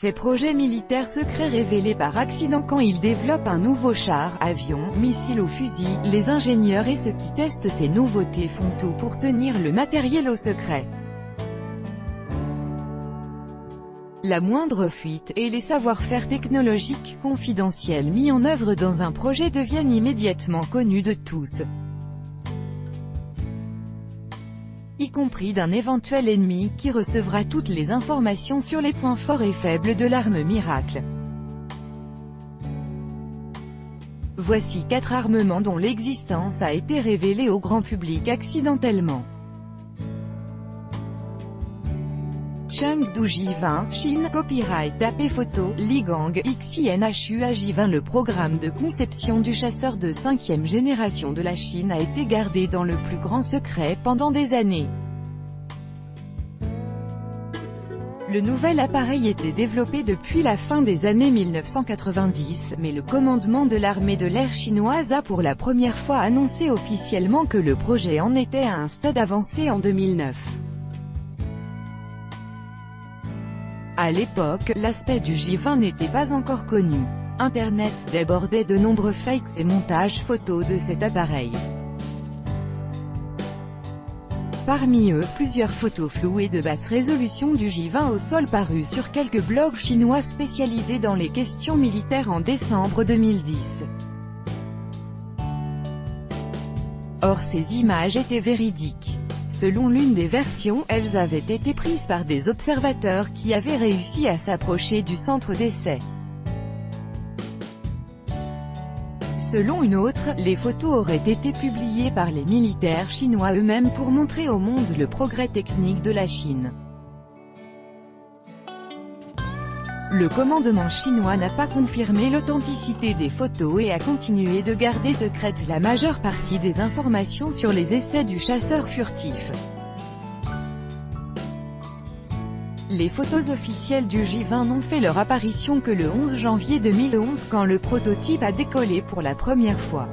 Ces projets militaires secrets révélés par accident quand ils développent un nouveau char, avion, missile ou fusil, les ingénieurs et ceux qui testent ces nouveautés font tout pour tenir le matériel au secret. La moindre fuite, et les savoir-faire technologiques confidentiels mis en œuvre dans un projet deviennent immédiatement connus de tous, y compris d'un éventuel ennemi, qui recevra toutes les informations sur les points forts et faibles de l'arme miracle. Voici 4 armements dont l'existence a été révélée au grand public accidentellement. Chengdu J-20, Chine, copyright AP Photo, Ligang, XINHU AJ-20. Le programme de conception du chasseur de 5e génération de la Chine a été gardé dans le plus grand secret pendant des années. Le nouvel appareil était développé depuis la fin des années 1990, mais le commandement de l'armée de l'air chinoise a pour la première fois annoncé officiellement que le projet en était à un stade avancé en 2009. À l'époque, l'aspect du J-20 n'était pas encore connu. Internet débordait de nombreux fakes et montages photos de cet appareil. Parmi eux, plusieurs photos floues et de basse résolution du J-20 au sol parues sur quelques blogs chinois spécialisés dans les questions militaires en décembre 2010. Or ces images étaient véridiques. Selon l'une des versions, elles avaient été prises par des observateurs qui avaient réussi à s'approcher du centre d'essai. Selon une autre, les photos auraient été publiées par les militaires chinois eux-mêmes pour montrer au monde le progrès technique de la Chine. Le commandement chinois n'a pas confirmé l'authenticité des photos et a continué de garder secrète la majeure partie des informations sur les essais du chasseur furtif. Les photos officielles du J-20 n'ont fait leur apparition que le 11 janvier 2011 quand le prototype a décollé pour la première fois.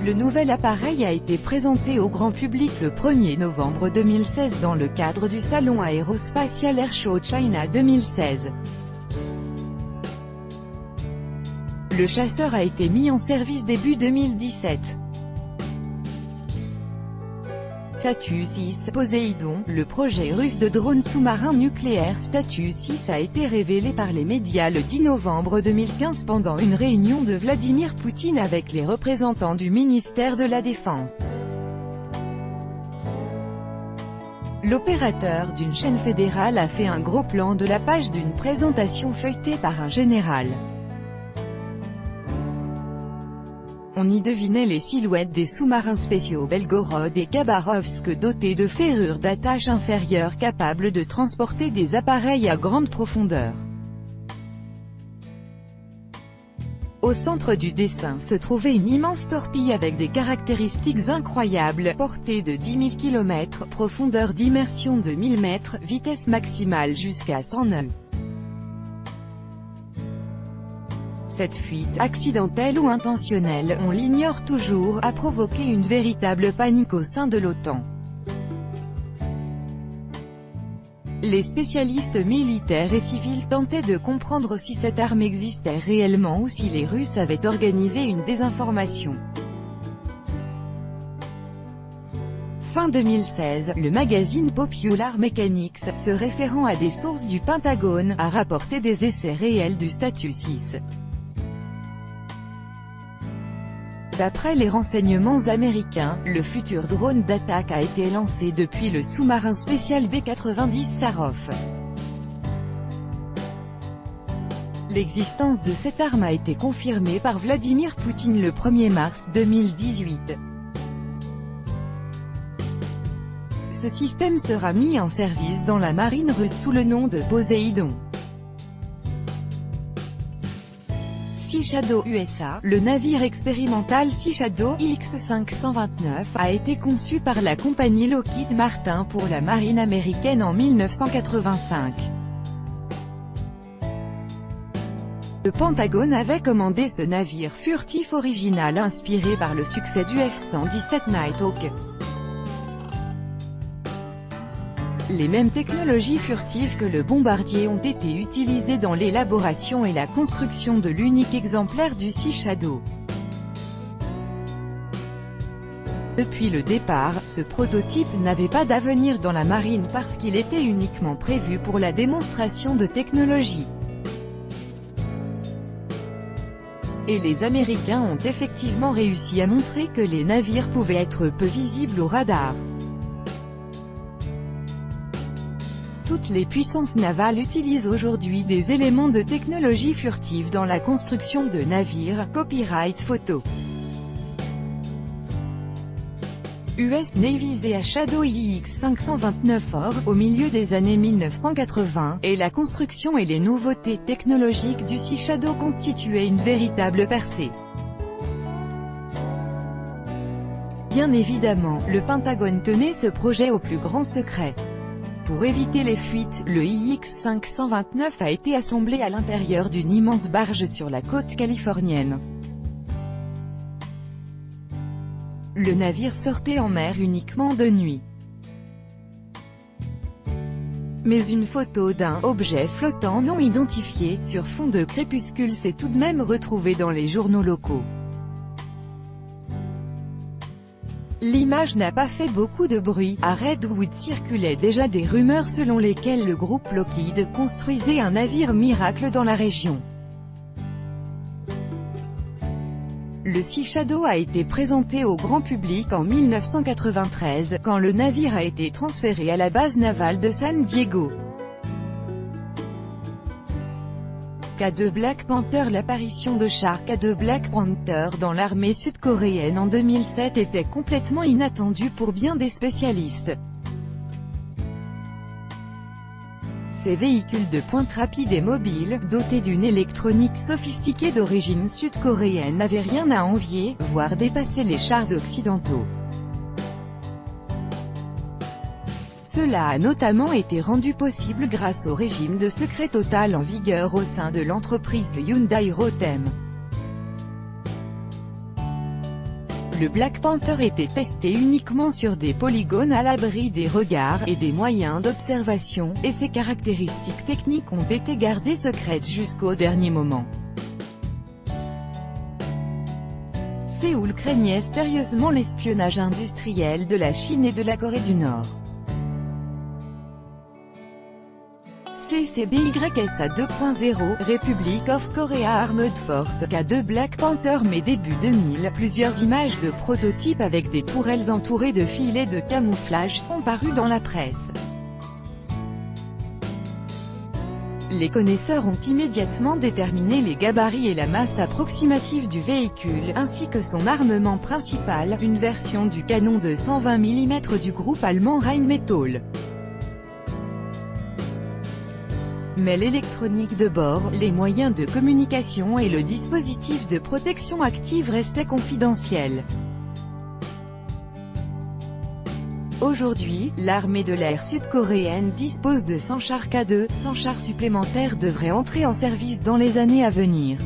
Le nouvel appareil a été présenté au grand public le 1er novembre 2016 dans le cadre du Salon Aérospatial Air Show China 2016. Le chasseur a été mis en service début 2017. Statue 6, Poséidon, le projet russe de drone sous-marin nucléaire Statue 6 a été révélé par les médias le 10 novembre 2015 pendant une réunion de Vladimir Poutine avec les représentants du ministère de la Défense. L'opérateur d'une chaîne fédérale a fait un gros plan de la page d'une présentation feuilletée par un général. On y devinait les silhouettes des sous-marins spéciaux Belgorod et Khabarovsk dotés de ferrures d'attache inférieures capables de transporter des appareils à grande profondeur. Au centre du dessin se trouvait une immense torpille avec des caractéristiques incroyables, portée de 10 000 km, profondeur d'immersion de 1000 mètres, vitesse maximale jusqu'à 100 nœuds. Cette fuite, accidentelle ou intentionnelle, on l'ignore toujours, a provoqué une véritable panique au sein de l'OTAN. Les spécialistes militaires et civils tentaient de comprendre si cette arme existait réellement ou si les Russes avaient organisé une désinformation. Fin 2016, le magazine Popular Mechanics, se référant à des sources du Pentagone, a rapporté des essais réels du Statue 6. D'après les renseignements américains, le futur drone d'attaque a été lancé depuis le sous-marin spécial B-90 Sarov. L'existence de cette arme a été confirmée par Vladimir Poutine le 1er mars 2018. Ce système sera mis en service dans la marine russe sous le nom de Poséidon. Sea Shadow USA, le navire expérimental Sea Shadow X529 a été conçu par la compagnie Lockheed Martin pour la marine américaine en 1985. Le Pentagone avait commandé ce navire furtif original inspiré par le succès du F-117 Nighthawk. Les mêmes technologies furtives que le bombardier ont été utilisées dans l'élaboration et la construction de l'unique exemplaire du Sea Shadow. Depuis le départ, ce prototype n'avait pas d'avenir dans la marine parce qu'il était uniquement prévu pour la démonstration de technologie. Et les Américains ont effectivement réussi à montrer que les navires pouvaient être peu visibles au radar. Toutes les puissances navales utilisent aujourd'hui des éléments de technologie furtive dans la construction de navires. Copyright photo. US Navy Sea Shadow IX-529 au milieu des années 1980, et la construction et les nouveautés technologiques du Sea Shadow constituaient une véritable percée. Bien évidemment, le Pentagone tenait ce projet au plus grand secret. Pour éviter les fuites, le IX-529 a été assemblé à l'intérieur d'une immense barge sur la côte californienne. Le navire sortait en mer uniquement de nuit. Mais une photo d'un objet flottant non identifié, sur fond de crépuscule s'est tout de même retrouvée dans les journaux locaux. L'image n'a pas fait beaucoup de bruit. À Redwood circulaient déjà des rumeurs selon lesquelles le groupe Lockheed construisait un navire miracle dans la région. Le Sea Shadow a été présenté au grand public en 1993, quand le navire a été transféré à la base navale de San Diego. K2 Black Panther. L'apparition de chars K2 Black Panther dans l'armée sud-coréenne en 2007 était complètement inattendue pour bien des spécialistes. Ces véhicules de pointe rapide et mobile, dotés d'une électronique sophistiquée d'origine sud-coréenne, n'avaient rien à envier, voire dépasser les chars occidentaux. Cela a notamment été rendu possible grâce au régime de secret total en vigueur au sein de l'entreprise Hyundai Rotem. Le Black Panther était testé uniquement sur des polygones à l'abri des regards et des moyens d'observation, et ses caractéristiques techniques ont été gardées secrètes jusqu'au dernier moment. Séoul craignait sérieusement l'espionnage industriel de la Chine et de la Corée du Nord. CCBYSA 2.0, Republic of Korea Armed Force K2 Black Panther. Mais début 2000, plusieurs images de prototypes avec des tourelles entourées de filets de camouflage sont parues dans la presse. Les connaisseurs ont immédiatement déterminé les gabarits et la masse approximative du véhicule, ainsi que son armement principal, une version du canon de 120 mm du groupe allemand Rheinmetall. Mais l'électronique de bord, les moyens de communication et le dispositif de protection active restaient confidentiels. Aujourd'hui, l'armée de l'air sud-coréenne dispose de 100 chars K2, 100 chars supplémentaires devraient entrer en service dans les années à venir.